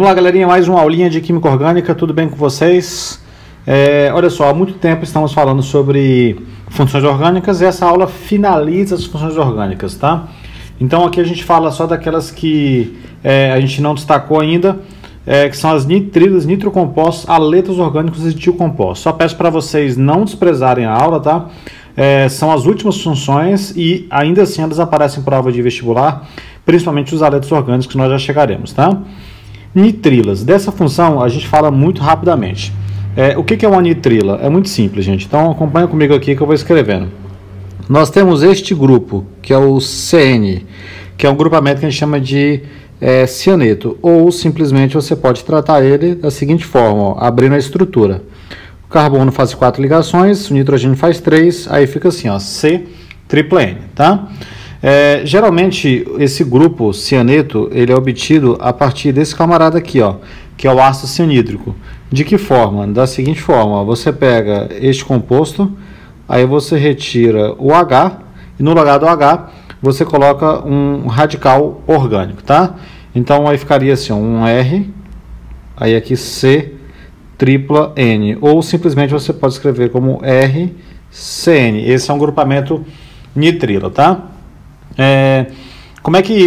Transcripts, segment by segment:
Vamos lá, galerinha, mais uma aulinha de Química Orgânica, tudo bem com vocês? Olha só, há muito tempo estamos falando sobre funções orgânicas e essa aula finaliza as funções orgânicas, tá? Então aqui a gente fala só daquelas que a gente não destacou ainda, que são as nitrilas, nitrocompostos, aletos orgânicos e etilcompostos. Só peço para vocês não desprezarem a aula, tá? São as últimas funções e ainda assim elas aparecem em prova de vestibular, principalmente os aletos orgânicos, que nós já chegaremos, tá? Nitrilas. Dessa função a gente fala muito rapidamente. O que é uma nitrila? É muito simples, gente. Então acompanha comigo aqui que eu vou escrevendo. Nós temos este grupo, que é o CN, que é um grupamento que a gente chama de cianeto, ou simplesmente você pode tratar ele da seguinte forma, ó, abrindo a estrutura. O carbono faz 4 ligações, o nitrogênio faz 3, aí fica assim, ó, C-N, tá? Geralmente esse grupo cianeto ele é obtido a partir desse camarada aqui, ó, que é o ácido cianídrico. De que forma? Da seguinte forma, ó, você pega este composto, aí você retira o H e no lugar do H você coloca um radical orgânico, tá? Então aí ficaria assim, ó, um R, aí aqui C-N, ou simplesmente você pode escrever como RCN. Esse é um grupamento nitrilo, tá?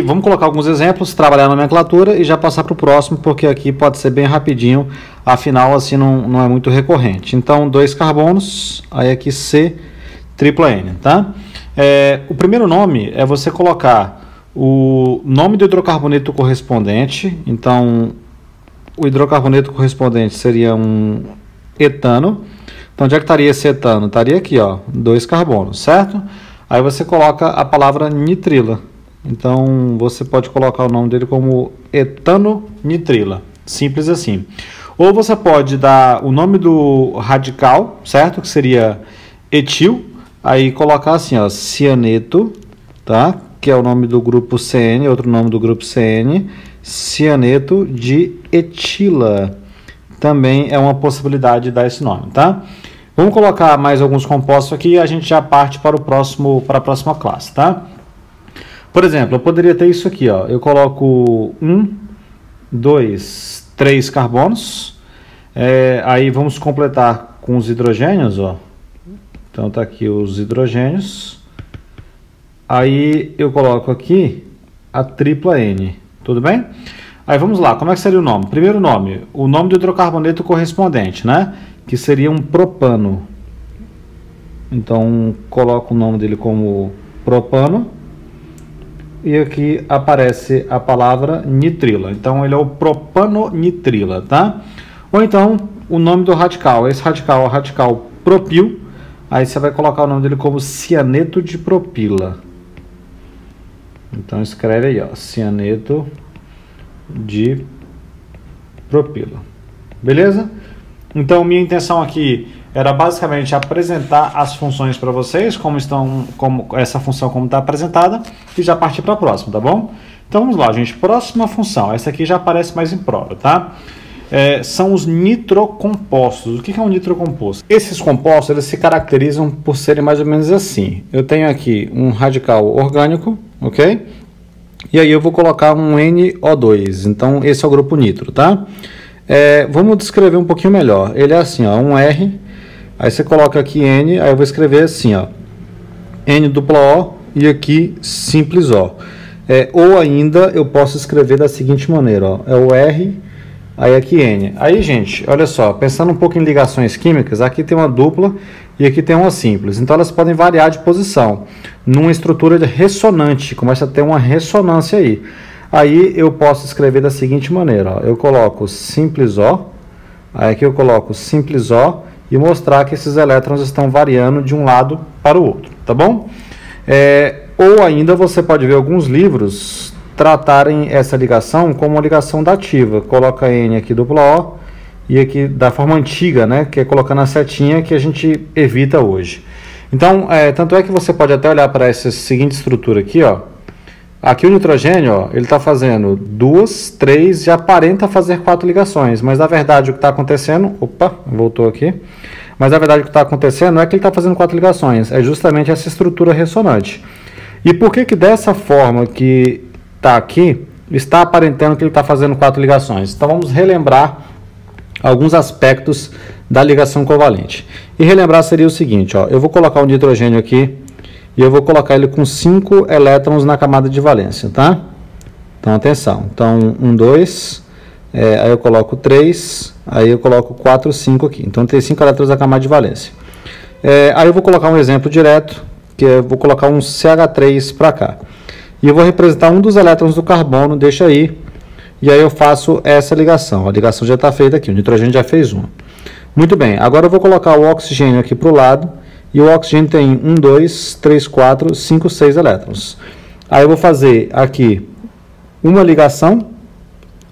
Vamos colocar alguns exemplos, trabalhar a nomenclatura e já passar para o próximo, porque aqui pode ser bem rapidinho, afinal assim não é muito recorrente. Então 2 carbonos, aí aqui C-N, tá? O primeiro nome é você colocar o nome do hidrocarboneto correspondente. Então o hidrocarboneto correspondente seria um etano. Então onde é que estaria esse etano? Estaria aqui, ó, 2 carbonos, certo? Aí você coloca a palavra nitrila. Então você pode colocar o nome dele como etano-nitrila. Simples assim. Ou você pode dar o nome do radical, certo? Que seria etil. Aí colocar assim, ó, cianeto, tá? Que é o nome do grupo CN, outro nome do grupo CN, cianeto de etila. Também é uma possibilidade de dar esse nome, tá? Vamos colocar mais alguns compostos aqui e a gente já parte para a próxima classe, tá? Por exemplo, eu poderia ter isso aqui, ó. Eu coloco 1, 2, 3 carbonos. Aí vamos completar com os hidrogênios, ó. Então tá aqui os hidrogênios. Aí eu coloco aqui a tripla N, tudo bem? Aí vamos lá, como é que seria o nome? Primeiro nome, o nome do hidrocarboneto correspondente, né? Que seria um propano. Então coloco o nome dele como propano. E aqui aparece a palavra nitrila. Então ele é o propano-nitrila, tá? Ou então o nome do radical. Esse radical é o radical propil. Aí você vai colocar o nome dele como cianeto de propila. Então escreve aí, ó, cianeto de propila. Beleza? Então minha intenção aqui era basicamente apresentar as funções para vocês, como essa função como está apresentada, e já partir para a próxima, tá bom? Então vamos lá, gente. Próxima função. Essa aqui já aparece mais em prova, tá? São os nitrocompostos. O que é um nitrocomposto? Esses compostos eles se caracterizam por serem mais ou menos assim. Eu tenho aqui um radical orgânico, ok? E aí eu vou colocar um NO2. Então esse é o grupo nitro, tá? Vamos descrever um pouquinho melhor. Ele é assim, ó, um R, aí você coloca aqui N, aí eu vou escrever assim, ó, N dupla O e aqui simples O. Ou ainda eu posso escrever da seguinte maneira, ó, é o R, aí aqui N. Aí, gente, olha só, pensando um pouco em ligações químicas, aqui tem uma dupla e aqui tem uma simples. Então elas podem variar de posição. Numa estrutura ressonante, começa a ter uma ressonância aí. Aí eu posso escrever da seguinte maneira, ó, eu coloco simples O, aí aqui eu coloco simples O e mostrar que esses elétrons estão variando de um lado para o outro, tá bom? Ou ainda você pode ver alguns livros tratarem essa ligação como uma ligação dativa. Coloca N aqui dupla O e aqui da forma antiga, né, que é colocando a setinha, que a gente evita hoje. Então, tanto é que você pode até olhar para essa seguinte estrutura aqui, ó. Aqui o nitrogênio, ó, ele está fazendo 2, 3 e aparenta fazer 4 ligações, mas na verdade o que está acontecendo, opa, voltou aqui, mas na verdade o que está acontecendo não é que ele está fazendo 4 ligações, é justamente essa estrutura ressonante. E por que dessa forma que está aqui, está aparentando que ele está fazendo 4 ligações. Então vamos relembrar alguns aspectos da ligação covalente. E relembrar seria o seguinte, ó, eu vou colocar o nitrogênio aqui e eu vou colocar ele com 5 elétrons na camada de valência, tá? Então atenção, então 1, 2, aí eu coloco 3, aí eu coloco 4, 5 aqui. Então tem 5 elétrons na camada de valência. Aí eu vou colocar um exemplo direto, que eu vou colocar um CH3 para cá. E eu vou representar um dos elétrons do carbono, deixa aí, e aí eu faço essa ligação. A ligação já está feita aqui, o nitrogênio já fez uma. Muito bem, agora eu vou colocar o oxigênio aqui para o lado, e o oxigênio tem 1, 2, 3, 4, 5, 6 elétrons. Aí eu vou fazer aqui uma ligação,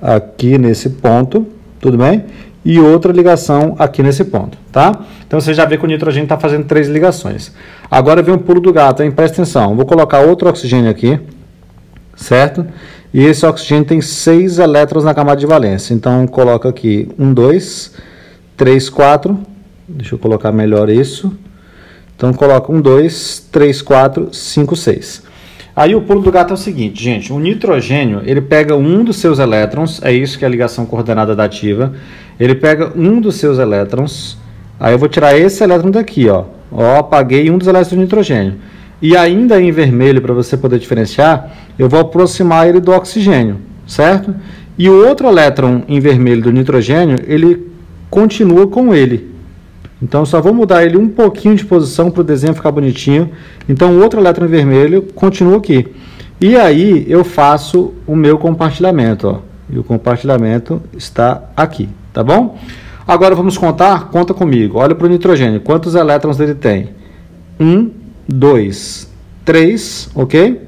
aqui nesse ponto, tudo bem? E outra ligação aqui nesse ponto, tá? Então você já vê que o nitrogênio está fazendo 3 ligações. Agora vem um pulo do gato, hein? Presta atenção. Vou colocar outro oxigênio aqui, certo? E esse oxigênio tem 6 elétrons na camada de valência. Então coloco aqui 1, 2, 3, 4. Deixa eu colocar melhor isso. Então coloco 1, 2, 3, 4, 5, 6. Aí o pulo do gato é o seguinte, gente, o nitrogênio, ele pega um dos seus elétrons, é isso que é a ligação coordenada dativa, ele pega um dos seus elétrons, aí eu vou tirar esse elétron daqui, ó, apaguei um dos elétrons do nitrogênio, e ainda em vermelho, para você poder diferenciar, eu vou aproximar ele do oxigênio, certo? E o outro elétron em vermelho do nitrogênio, ele continua com ele. Então, só vou mudar ele um pouquinho de posição para o desenho ficar bonitinho. Então, o outro elétron vermelho continua aqui. E aí, eu faço o meu compartilhamento, ó. E o compartilhamento está aqui, tá bom? Agora, vamos contar? Conta comigo. Olha para o nitrogênio. Quantos elétrons ele tem? 1, 2, 3, ok?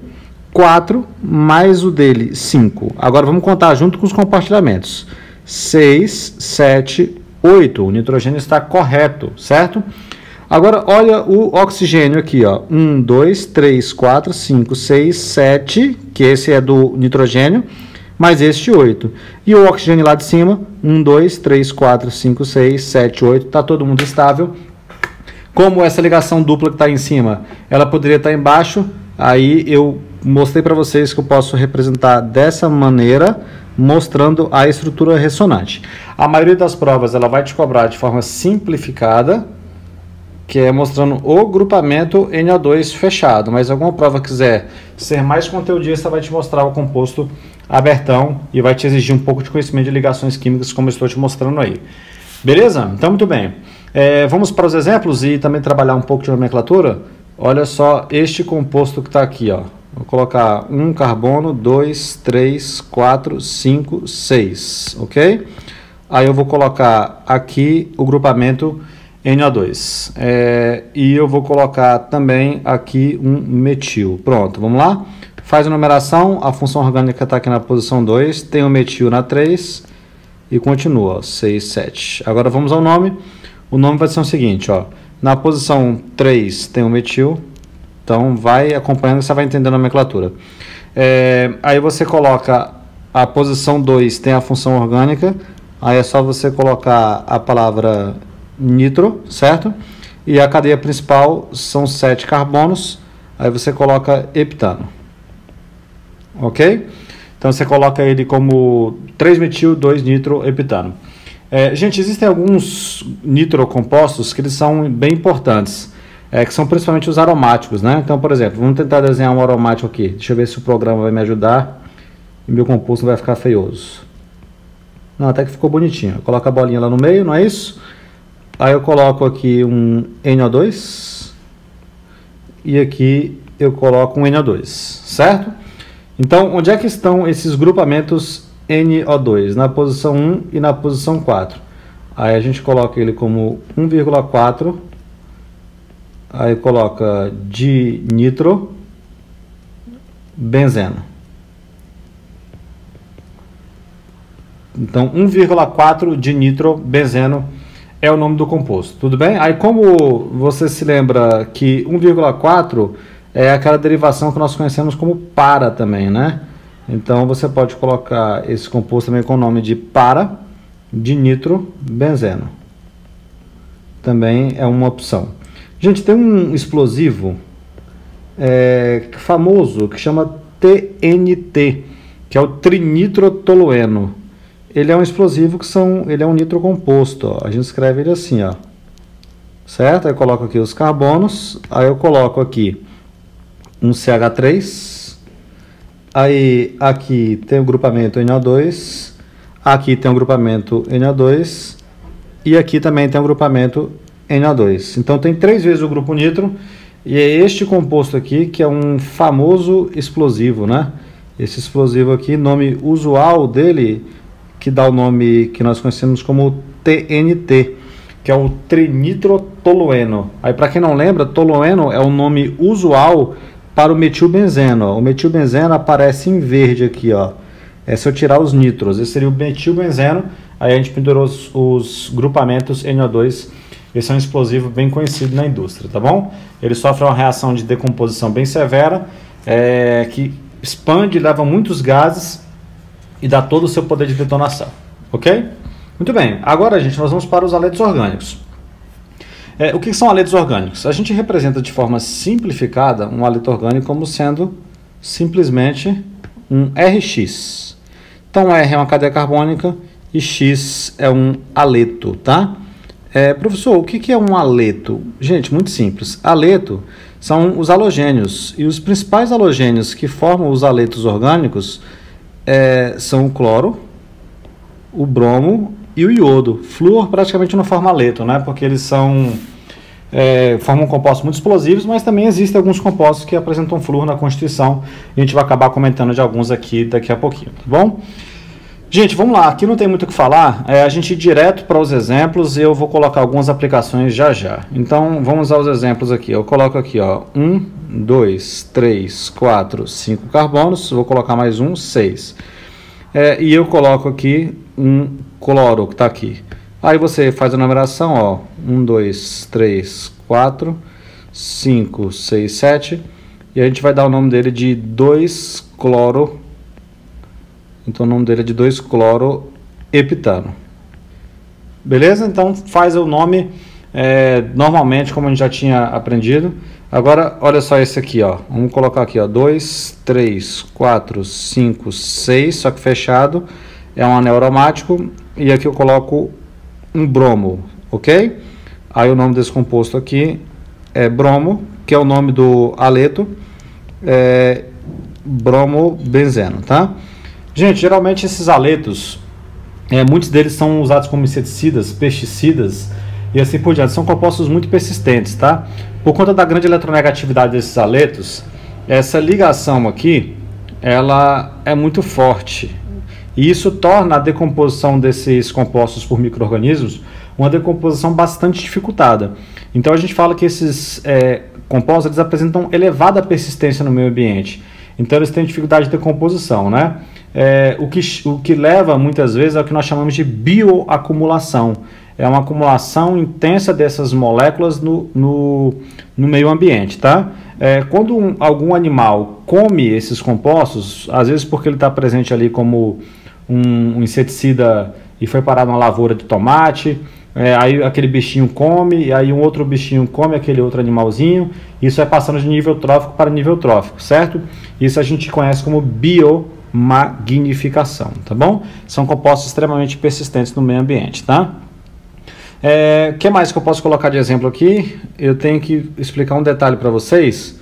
4, mais o dele, 5. Agora, vamos contar junto com os compartilhamentos. 6, 7, 8, o nitrogênio está correto, certo? Agora, olha o oxigênio aqui, ó. 1, 2, 3, 4, 5, 6, 7, que esse é do nitrogênio, mais este 8. E o oxigênio lá de cima, 1, 2, 3, 4, 5, 6, 7, 8, está todo mundo estável. Como essa ligação dupla que está em cima, ela poderia estar embaixo, aí eu mostrei para vocês que eu posso representar dessa maneira, mostrando a estrutura ressonante. A maioria das provas ela vai te cobrar de forma simplificada, que é mostrando o grupamento NO2 fechado, mas alguma prova quiser ser mais conteudista, vai te mostrar o composto abertão e vai te exigir um pouco de conhecimento de ligações químicas, como eu estou te mostrando aí. Beleza? Então, muito bem. Vamos para os exemplos e também trabalhar um pouco de nomenclatura. Olha só este composto que está aqui, ó. Vou colocar 1 carbono, 2, 3, 4, 5, 6, ok? Aí eu vou colocar aqui o grupamento NO2. E eu vou colocar também aqui um metil. Pronto, vamos lá? Faz a numeração, a função orgânica está aqui na posição 2, tem o metil na 3 e continua, ó, 6, 7. Agora vamos ao nome. O nome vai ser o seguinte, ó. Na posição 3 tem o metil. Então, vai acompanhando, você vai entendendo a nomenclatura. Aí você coloca a posição 2, tem a função orgânica. Aí é só você colocar a palavra nitro, certo? E a cadeia principal são 7 carbonos. Aí você coloca heptano. Ok? Então, você coloca ele como 3-metil, 2-nitro-heptano. Gente, existem alguns nitrocompostos que eles são bem importantes. Que são principalmente os aromáticos, né? Então, por exemplo, vamos tentar desenhar um aromático aqui. Deixa eu ver se o programa vai me ajudar e meu composto não vai ficar feioso. Não, até que ficou bonitinho. Coloca a bolinha lá no meio, não é isso? Aí eu coloco aqui um NO2 e aqui eu coloco um NO2, certo? Então, onde é que estão esses grupamentos NO2? Na posição 1 e na posição 4. Aí a gente coloca ele como 1,4. Aí coloca dinitro benzeno. Então, 1,4 dinitro benzeno é o nome do composto. Tudo bem? Aí, como você se lembra que 1,4 é aquela derivação que nós conhecemos como para também, né? Então, você pode colocar esse composto também com o nome de para dinitro benzeno. Também é uma opção. Gente, tem um explosivo famoso que chama TNT, que é o trinitrotolueno. Ele é um explosivo ele é um nitrocomposto, ó. A gente escreve ele assim, ó. Certo? Aí eu coloco aqui os carbonos, aí eu coloco aqui um CH3, aí aqui tem o grupamento NO2, aqui tem o grupamento NO2 e aqui também tem o grupamento NO2. Então tem 3 vezes o grupo nitro e é este composto aqui que é um famoso explosivo, né? Esse explosivo aqui, nome usual dele, que dá o nome que nós conhecemos como TNT, que é o trinitrotolueno. Aí, para quem não lembra, tolueno é o nome usual para o metilbenzeno. O metilbenzeno aparece em verde aqui, ó. Se eu tirar os nitros, esse seria o metilbenzeno. Aí a gente pendurou os grupamentos NO2. Esse é um explosivo bem conhecido na indústria, tá bom? Ele sofre uma reação de decomposição bem severa, que expande, leva muitos gases e dá todo o seu poder de detonação, ok? Muito bem, agora, gente, nós vamos para os aletos orgânicos. O que são aletos orgânicos? A gente representa de forma simplificada um aleto orgânico como sendo simplesmente um RX. Então, R é uma cadeia carbônica e X é um aleto, tá? Professor, o que é um aleto? Gente, muito simples. Aleto são os halogênios, e os principais halogênios que formam os aletos orgânicos são o cloro, o bromo e o iodo. Flúor praticamente não forma aleto, né? Porque eles formam compostos muito explosivos, mas também existem alguns compostos que apresentam flúor na constituição, e a gente vai acabar comentando de alguns aqui daqui a pouquinho, tá bom? Gente, vamos lá, aqui não tem muito o que falar, a gente ir direto para os exemplos e eu vou colocar algumas aplicações já já. Então, vamos aos exemplos aqui. Eu coloco aqui, ó, 1, 2, 3, 4, 5 carbonos, vou colocar mais 6. E eu coloco aqui um cloro que está aqui. Aí você faz a numeração, ó, 1, 2, 3, 4, 5, 6, 7, e a gente vai dar o nome dele de 2-cloro. Então o nome dele é de 2-cloroheptano. Beleza? Então faz o nome normalmente, como a gente já tinha aprendido. Agora, olha só esse aqui, ó. Vamos colocar aqui, ó, 2, 3, 4, 5, 6, só que fechado. É um anel aromático. E aqui eu coloco um bromo, ok? Aí o nome desse composto aqui é bromo, que é o nome do aleto, bromobenzeno, tá? Gente, geralmente esses aletos, muitos deles são usados como inseticidas, pesticidas e assim por diante. São compostos muito persistentes, tá? Por conta da grande eletronegatividade desses aletos, essa ligação aqui, ela é muito forte. E isso torna a decomposição desses compostos por micro-organismos uma decomposição bastante dificultada. Então a gente fala que esses compostos eles apresentam elevada persistência no meio ambiente. Então eles têm dificuldade de decomposição, né? O que leva muitas vezes ao que nós chamamos de bioacumulação. É uma acumulação intensa dessas moléculas no meio ambiente, tá? Quando algum animal come esses compostos, às vezes porque ele está presente ali como um inseticida e foi parar numa lavoura de tomate, aí aquele bichinho come, e aí um outro bichinho come aquele outro animalzinho, isso vai passando de nível trófico para nível trófico, certo? Isso a gente conhece como biomagnificação, tá bom? São compostos extremamente persistentes no meio ambiente, tá? Que mais que eu posso colocar de exemplo aqui? Eu tenho que explicar um detalhe para vocês,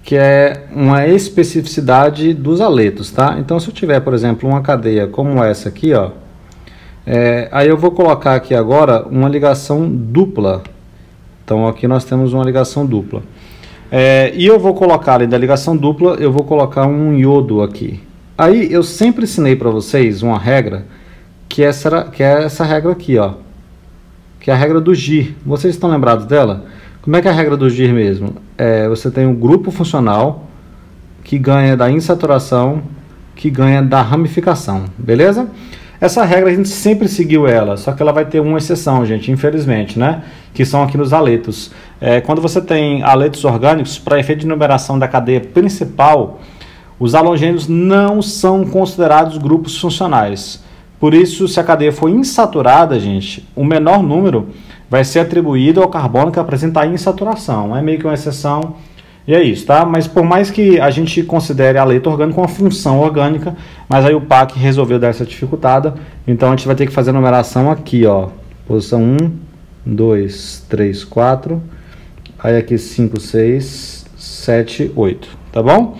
que é uma especificidade dos aletos, tá? Então, se eu tiver, por exemplo, uma cadeia como essa aqui, ó, aí eu vou colocar aqui agora uma ligação dupla. Então, aqui nós temos uma ligação dupla. E eu vou colocar, além da ligação dupla, eu vou colocar um iodo aqui. Aí, eu sempre ensinei para vocês uma regra, que é essa regra aqui, ó, que é a regra do GIR. Vocês estão lembrados dela? Como é que é a regra do GIR mesmo? Você tem um grupo funcional que ganha da insaturação, que ganha da ramificação, beleza? Essa regra a gente sempre seguiu ela, só que ela vai ter uma exceção, gente, infelizmente, né? Que são aqui nos aletos. Quando você tem aletos orgânicos, para efeito de numeração da cadeia principal, os halogênios não são considerados grupos funcionais. Por isso, se a cadeia for insaturada, gente, o menor número vai ser atribuído ao carbono que apresenta a insaturação. É meio que uma exceção, E é isso, tá? Mas por mais que a gente considere a letra orgânica uma função orgânica, mas aí o PAC resolveu dar essa dificultada, então a gente vai ter que fazer a numeração aqui, ó. Posição 1, 2, 3, 4, aí aqui 5, 6, 7, 8, tá bom?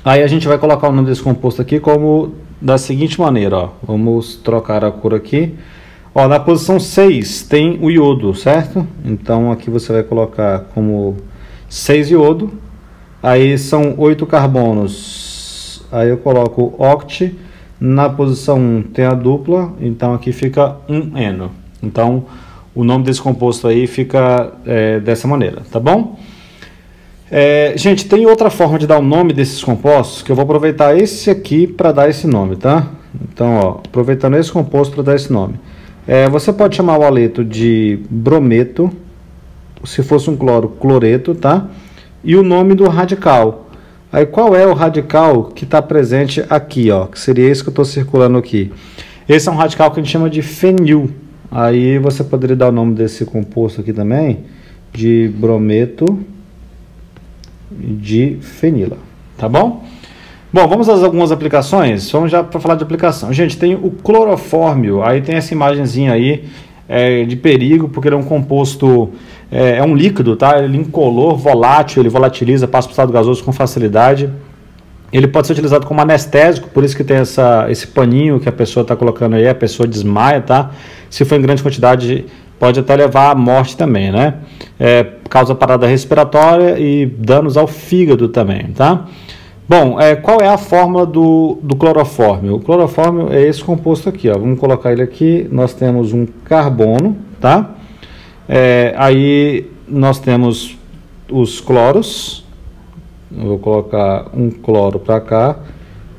Aí a gente vai colocar o nome desse composto aqui como da seguinte maneira, ó. Vamos trocar a cor aqui. Ó, na posição 6 tem o iodo, certo? Então aqui você vai colocar como 6 iodo. Aí são 8 carbonos. Aí eu coloco oct. Na posição 1 tem a dupla, então aqui fica 1N. Então o nome desse composto aí fica dessa maneira, tá bom? Gente, tem outra forma de dar o nome desses compostos, que eu vou aproveitar esse aqui para dar esse nome, tá? Então, ó, aproveitando esse composto para dar esse nome. Você pode chamar o haleto de brometo, se fosse um cloro, cloreto, tá? E o nome do radical. Aí qual é o radical que está presente aqui, ó? Que seria esse que eu estou circulando aqui. Esse é um radical que a gente chama de fenil. Aí você poderia dar o nome desse composto aqui também de brometo de fenila, tá bom? Bom, vamos às algumas aplicações. Vamos já para falar de aplicação. Gente, tem o clorofórmio. Aí tem essa imagenzinha aí de perigo, porque ele é um composto, é um líquido, tá? Ele é incolor, volátil, ele volatiliza, passa para o estado gasoso com facilidade. Ele pode ser utilizado como anestésico, por isso que tem esse paninho que a pessoa está colocando aí, a pessoa desmaia, tá? Se for em grande quantidade, pode até levar à morte também, né? Causa parada respiratória e danos ao fígado também, tá? Bom, qual é a fórmula do clorofórmio? O clorofórmio é esse composto aqui, ó. Vamos colocar ele aqui. Nós temos um carbono, tá? Aí nós temos os cloros. Eu vou colocar um cloro para cá,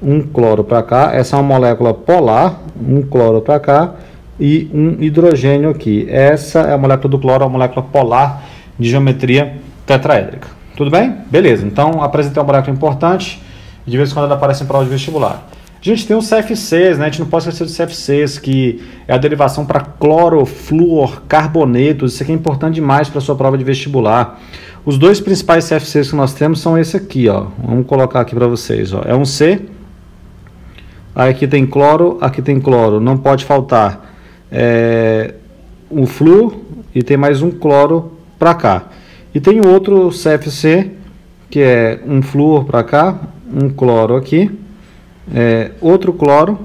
um cloro para cá. Essa é uma molécula polar, um cloro para cá e um hidrogênio aqui. Essa é a molécula do cloro, a molécula polar de geometria tetraédrica. Tudo bem? Beleza. Então, apresentei uma molécula importante. De vez em quando ela aparece em prova de vestibular. A gente tem os CFCs, né? A gente não pode esquecer dos CFCs, que é a derivação para clorofluorcarbonetos. Isso aqui é importante demais para a sua prova de vestibular. Os dois principais CFCs que nós temos são esse aqui, ó. Vamos colocar aqui para vocês, ó. É um C. Aí aqui tem cloro, aqui tem cloro. Não pode faltar um flúor e tem mais um cloro para cá. E tem outro CFC, que é um flúor para cá, um cloro aqui, outro cloro,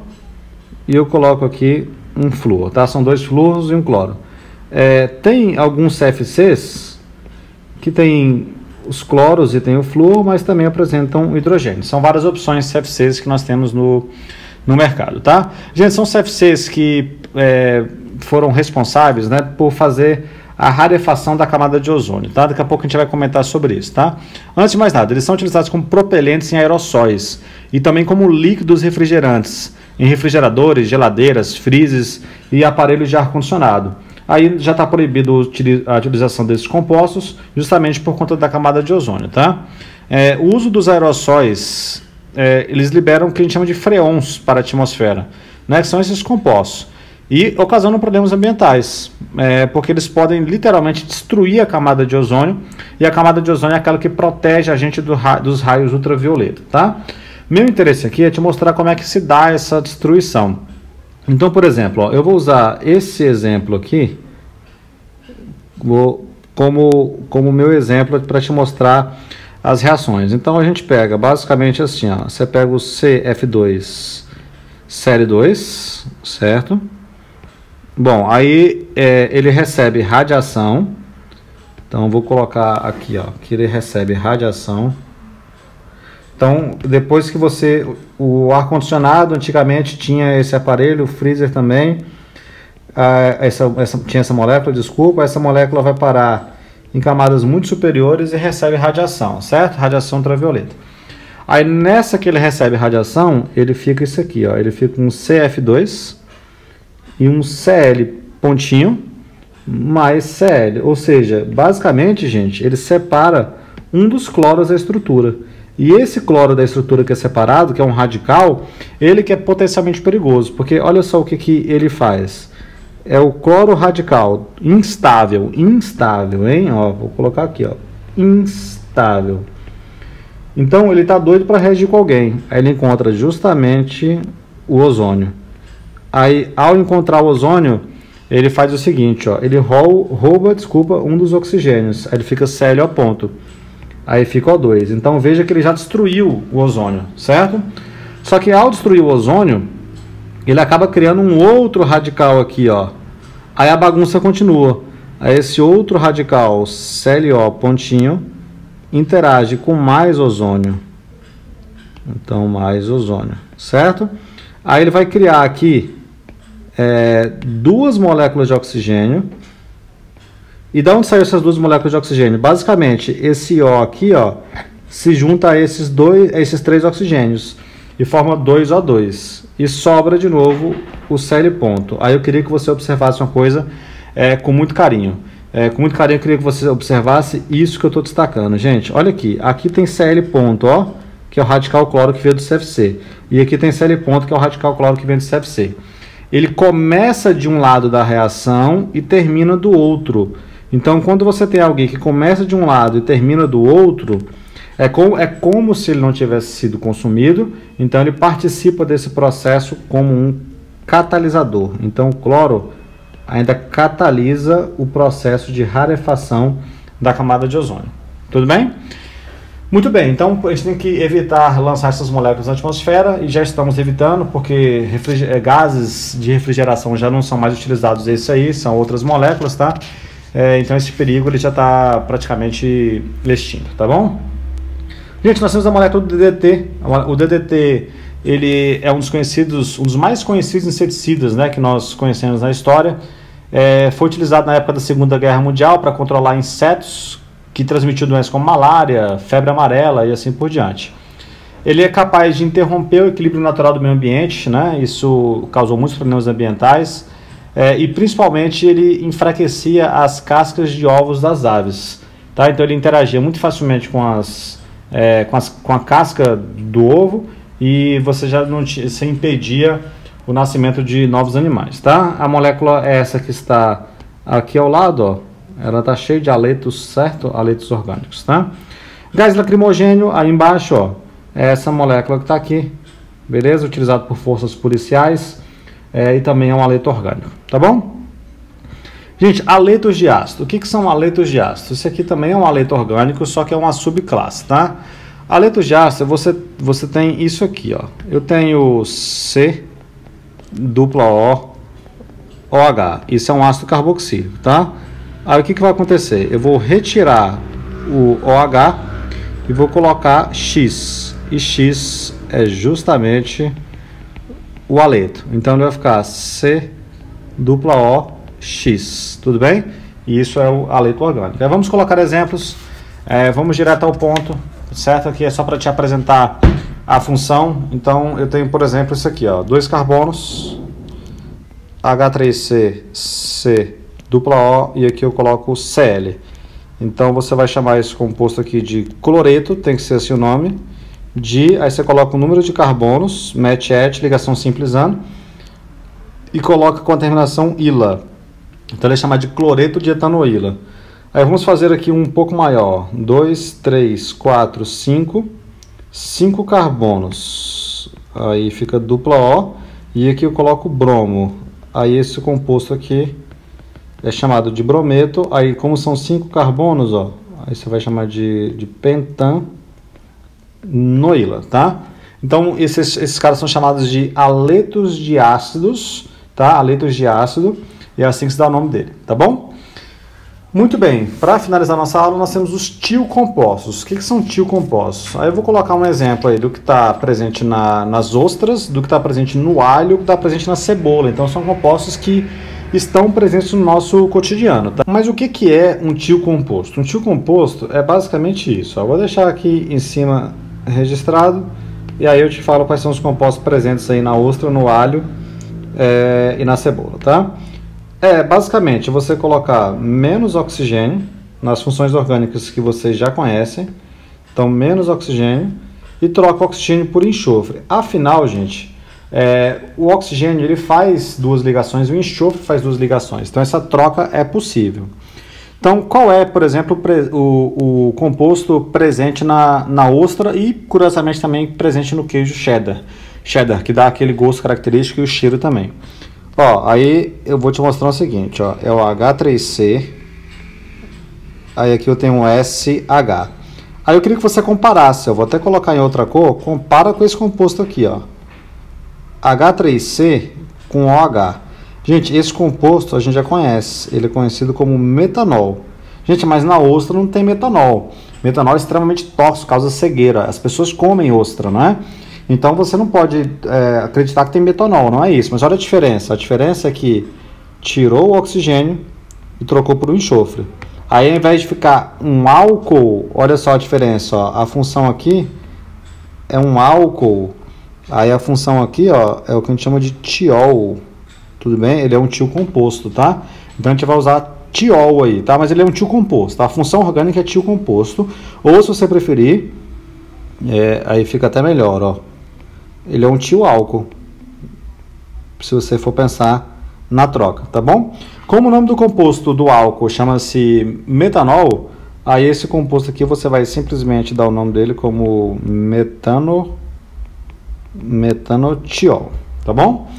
e eu coloco aqui um flúor, tá? São dois flúoros e um cloro. Tem alguns CFCs que tem os cloros e tem o flúor, mas também apresentam hidrogênio. São várias opções de CFCs que nós temos no mercado, tá? Gente, são CFCs que foram responsáveis, né, por fazer a rarefação da camada de ozônio, tá? Daqui a pouco a gente vai comentar sobre isso, tá? Antes de mais nada, eles são utilizados como propelentes em aerossóis e também como líquidos refrigerantes em refrigeradores, geladeiras, freezers e aparelhos de ar-condicionado. Aí já está proibido a utilização desses compostos justamente por conta da camada de ozônio, tá? O uso dos aerossóis, eles liberam o que a gente chama de freons para a atmosfera, né? Que são esses compostos. E ocasionam problemas ambientais, porque eles podem literalmente destruir a camada de ozônio, e a camada de ozônio é aquela que protege a gente dos raios ultravioleta, tá? Meu interesse aqui é te mostrar como é que se dá essa destruição. Então, por exemplo, ó, eu vou usar esse exemplo aqui como meu exemplo para te mostrar as reações. Então a gente pega basicamente assim, ó, você pega o CF2 série 2, certo? Bom, aí ele recebe radiação. Então vou colocar aqui, ó, que ele recebe radiação. Então, depois que o ar-condicionado antigamente tinha esse aparelho, o freezer também, tinha essa molécula, desculpa, essa molécula vai parar em camadas muito superiores e recebe radiação, certo? Radiação ultravioleta. Aí nessa que ele recebe radiação, ele fica isso aqui, ó, ele fica um CF2 e um Cl pontinho mais Cl, ou seja, basicamente, gente, ele separa um dos cloros da estrutura. E esse cloro da estrutura que é separado, que é um radical, ele que é potencialmente perigoso, porque olha só o que ele faz. É o cloro radical instável, hein? Ó, vou colocar aqui, ó. instável. Então ele está doido para reagir com alguém. Aí ele encontra justamente o ozônio. Aí ao encontrar o ozônio, ele faz o seguinte, ó, ele rouba, um dos oxigênios. Aí ele fica Cl ponto. Aí fica O2. Então veja que ele já destruiu o ozônio, certo? Só que ao destruir o ozônio, ele acaba criando um outro radical aqui, ó. Aí a bagunça continua. Aí esse outro radical, ClO pontinho, interage com mais ozônio. Então mais ozônio, certo? Aí ele vai criar aqui duas moléculas de oxigênio. E de onde saem essas duas moléculas de oxigênio? Basicamente, esse O aqui, ó, se junta a esses três oxigênios e forma 2O2. E sobra de novo o Cl ponto. Aí eu queria que você observasse uma coisa com muito carinho. Com muito carinho eu queria que você observasse isso que eu estou destacando. Gente, olha aqui. Aqui tem Cl ponto, ó, que é o radical cloro que veio do CFC. E aqui tem Cl ponto, que é o radical cloro que vem do CFC. Ele começa de um lado da reação e termina do outro. Então, quando você tem alguém que começa de um lado e termina do outro, é como se ele não tivesse sido consumido, então ele participa desse processo como um catalisador. Então, o cloro ainda catalisa o processo de rarefação da camada de ozônio. Tudo bem? Muito bem, então a gente tem que evitar lançar essas moléculas na atmosfera, e já estamos evitando, porque gases de refrigeração já não são mais utilizados, esses aí são outras moléculas, tá? Então esse perigo ele já está praticamente extinto, tá bom? Gente, nós temos a molécula do DDT. O DDT ele é um dos mais conhecidos inseticidas, né, que nós conhecemos na história. Foi utilizado na época da Segunda Guerra Mundial para controlar insetos que transmitiam doenças como malária, febre amarela e assim por diante. Ele é capaz de interromper o equilíbrio natural do meio ambiente, né? Isso causou muitos problemas ambientais. E principalmente ele enfraquecia as cascas de ovos das aves, tá? Então ele interagia muito facilmente com a casca do ovo, e você já não se impedia o nascimento de novos animais, tá? A molécula é essa que está aqui ao lado, ó. Ela está cheia de haletos, certo? Haletos orgânicos, tá? Gás lacrimogênio, aí embaixo, ó, é essa molécula que está aqui, beleza? Utilizado por forças policiais. E também é um haleto orgânico, tá bom? Gente, haletos de ácido. O que são haletos de ácido? Isso aqui também é um haleto orgânico, só que é uma subclasse, tá? Haletos de ácido, você tem isso aqui, ó. Eu tenho C, dupla O, OH. Isso é um ácido carboxílico, tá? Aí o que vai acontecer? Eu vou retirar o OH e vou colocar X. E X é justamente o haleto. Então ele vai ficar C dupla O X, tudo bem? E isso é o haleto orgânico. Aí vamos colocar exemplos, vamos direto ao ponto, certo? Aqui é só para te apresentar a função. Então eu tenho, por exemplo, isso aqui, ó, 2 carbonos, H3C, C dupla O, e aqui eu coloco Cl. Então você vai chamar esse composto aqui de cloreto, tem que ser assim o nome. Aí você coloca o número de carbonos, match et, ligação simplesando, e coloca com a terminação ila. Então ele é chamado de cloreto de etanoíla. Aí vamos fazer aqui um pouco maior. 2, 3, 4, 5. 5 carbonos. Aí fica dupla O. E aqui eu coloco bromo. Aí esse composto aqui é chamado de brometo. Aí como são 5 carbonos, ó, aí você vai chamar de pentanoíla, tá? Então esses caras são chamados de haletos de ácidos, tá? Haletos de ácido. E é assim que se dá o nome dele, tá bom? Muito bem, para finalizar nossa aula, nós temos os tiocompostos. O que são tiocompostos? Aí eu vou colocar um exemplo aí do que está presente nas ostras, do que está presente no alho, do que está presente na cebola. Então são compostos que estão presentes no nosso cotidiano, tá? Mas o que é um tiocomposto? Um tiocomposto é basicamente isso. Eu vou deixar aqui em cima registrado, e aí eu te falo quais são os compostos presentes aí na ostra, no alho e na cebola, tá? Basicamente, você colocar menos oxigênio nas funções orgânicas que vocês já conhecem. Então, menos oxigênio, e troca o oxigênio por enxofre. Afinal, gente, o oxigênio ele faz 2 ligações e o enxofre faz 2 ligações. Então, essa troca é possível. Então, qual é, por exemplo, o composto presente na ostra e, curiosamente, também presente no queijo cheddar? Cheddar, que dá aquele gosto característico e o cheiro também. Ó, aí eu vou te mostrar o seguinte, ó, é o H3C, aí aqui eu tenho um SH. Aí eu queria que você comparasse, eu vou até colocar em outra cor, compara com esse composto aqui, ó. H3C com OH. Gente, esse composto a gente já conhece, ele é conhecido como metanol. Gente, mas na ostra não tem metanol. Metanol é extremamente tóxico, causa cegueira. As pessoas comem ostra, não é? Então você não pode acreditar que tem metanol, não é isso. Mas olha a diferença. A diferença é que tirou o oxigênio e trocou por um enxofre. Aí ao invés de ficar um álcool, olha só a diferença. Ó, a função aqui é um álcool. Aí a função aqui, ó, é o que a gente chama de tiol. Tudo bem? Ele é um tio composto, tá? Então a gente vai usar tiol aí, tá? Mas ele é um tio composto, tá? A função orgânica é tio composto. Ou se você preferir, aí fica até melhor, ó. Ele é um tio álcool. Se você for pensar na troca, tá bom? Como o nome do composto do álcool chama-se metanol, aí esse composto aqui você vai simplesmente dar o nome dele como metanotiol, tá bom?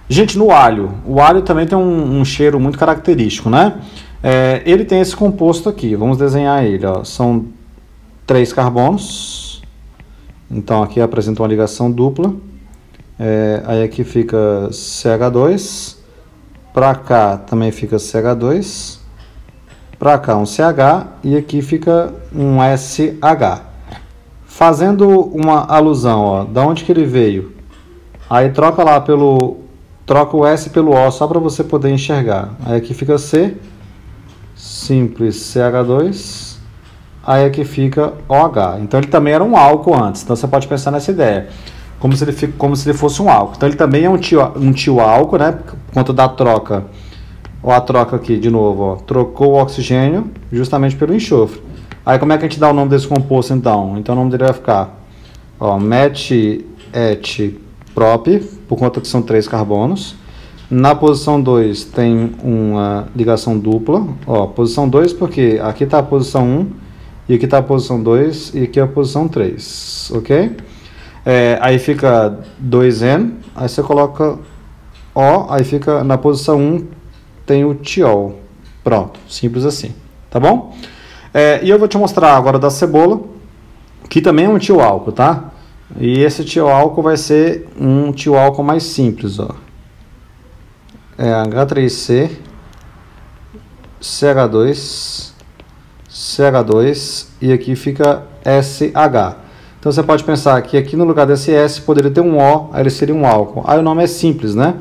Gente, no alho, o alho também tem um cheiro muito característico, né? Ele tem esse composto aqui, vamos desenhar ele, ó. São 3 carbonos, então aqui apresenta uma ligação dupla, aí aqui fica CH2, para cá também fica CH2, para cá um CH e aqui fica um SH. Fazendo uma alusão, ó, da onde que ele veio, aí troca o S pelo O, só para você poder enxergar. Aí aqui fica C, simples CH2, aí aqui fica OH. Então ele também era um álcool antes, então você pode pensar nessa ideia, como se ele fosse um álcool. Então ele também é um tio álcool, né, por conta da troca. Ó, a troca aqui, de novo, ó, trocou o oxigênio justamente pelo enxofre. Aí como é que a gente dá o nome desse composto então? Então o nome dele vai ficar, ó, prop, por conta que são 3 carbonos. Na posição 2 tem uma ligação dupla, ó, posição 2 porque aqui está a posição 1 e aqui está a posição 2 e aqui é a posição 3, ok? Aí fica 2N, aí você coloca O, aí fica na posição 1 tem o tiol, pronto, simples assim, tá bom? E eu vou te mostrar agora da cebola, que também é um tioálcool, tá? E esse tioálcool vai ser um tioálcool mais simples, ó. H3C, CH2 e aqui fica SH. Então você pode pensar que aqui no lugar desse S poderia ter um O, aí ele seria um álcool. Aí o nome é simples, né?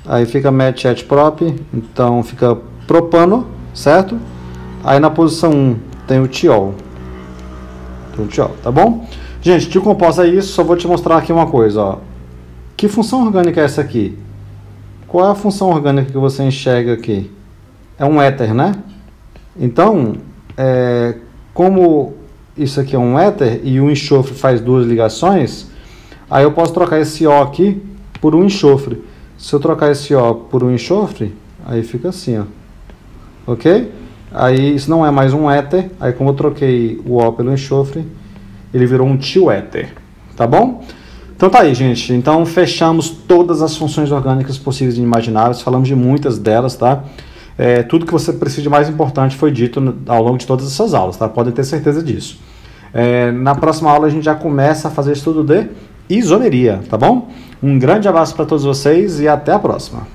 Aí fica methetprop, então fica propano, certo? Aí na posição 1 tem o tiol. Tem o tiol, tá bom? Gente, tio composto é isso, só vou te mostrar aqui uma coisa, ó. Que função orgânica é essa aqui? Qual é a função orgânica que você enxerga aqui? É um éter, né? Então, como isso aqui é um éter e o enxofre faz 2 ligações, aí eu posso trocar esse O aqui por um enxofre. Se eu trocar esse O por um enxofre, aí fica assim, ó. Ok? Aí isso não é mais um éter, aí como eu troquei o O pelo enxofre, ele virou um tioéter, tá bom? Então tá aí, gente. Então fechamos todas as funções orgânicas possíveis e imagináveis, falamos de muitas delas, tá? Tudo que você precisa de mais importante foi dito ao longo de todas essas aulas, tá? Podem ter certeza disso. Na próxima aula a gente já começa a fazer estudo de isomeria, tá bom? Um grande abraço para todos vocês e até a próxima.